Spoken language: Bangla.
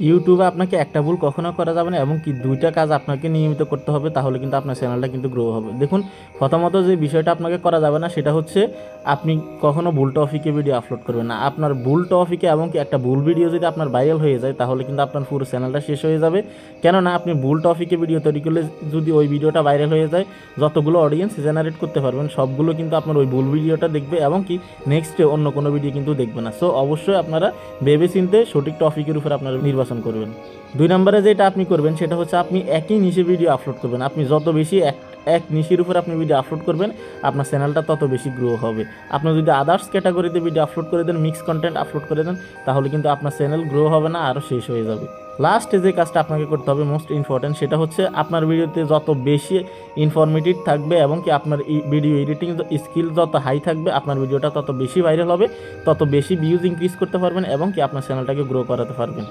ইউটিউবে আপনাকে একটা ভুল কখনো করা যাবে না এবং কি ২টা কাজ আপনাকে নিয়মিত করতে হবে, তাহলে কিন্তু আপনার চ্যানেলটা কিন্তু গ্রো হবে। দেখুন, প্রথমত যে বিষয়টা আপনাকে করা যাবে না সেটা হচ্ছে আপনি কখনো ভুল টপিকে ভিডিও আপলোড করবেন না। আপনার ভুল টপিকে এবং কি একটা ভুল ভিডিও যদি আপনার ভাইরাল হয়ে যায় তাহলে কিন্তু আপনার পুরো চ্যানেলটা শেষ হয়ে যাবে। কেননা আপনি ভুল টপিকে ভিডিও তৈরি করলে যদি ওই ভিডিওটা ভাইরাল হয়ে যায়, যতগুলো অডিয়েন্স জেনারেট করতে পারবেন সবগুলো কিন্তু আপনার ওই ভুল ভিডিওটা দেখবে এবং কি নেক্সটে অন্য কোনো ভিডিও কিন্তু দেখবে না। সো অবশ্যই আপনারা ভেবেচিন্তে সঠিক টপিকের উপর আপনারা নির্বাচন করবেন। ২ নম্বরে যেটা আপনি করবেন সেটা হচ্ছে আপনি একই নিশে ভিডিও আপলোড করবেন। আপনি যত বেশি এক নিশের উপর আপনি ভিডিও আপলোড করবেন, আপনার চ্যানেলটা তত বেশি গ্রো হবে। আপনি যদি আদার্স ক্যাটাগরিতে ভিডিও আপলোড করে দেন, মিক্স কন্টেন্ট আপলোড করে দেন, তাহলে কিন্তু আপনার চ্যানেল গ্রো হবে না, আরও শেষ হয়ে যাবে। লাস্টে যে কাজটা আপনাকে করতে হবে মোস্ট ইম্পর্ট্যান্ট, সেটা হচ্ছে আপনার ভিডিওতে যত বেশি ইনফরমেটিভ থাকবে এবং কি আপনার ভিডিও এডিটিং স্কিল যত হাই থাকবে, আপনার ভিডিওটা তত বেশি ভাইরাল হবে, তত বেশি ভিউজ ইনক্রিজ করতে পারবেন এবং কি আপনার চ্যানেলটাকে গ্রো করাতে পারবেন।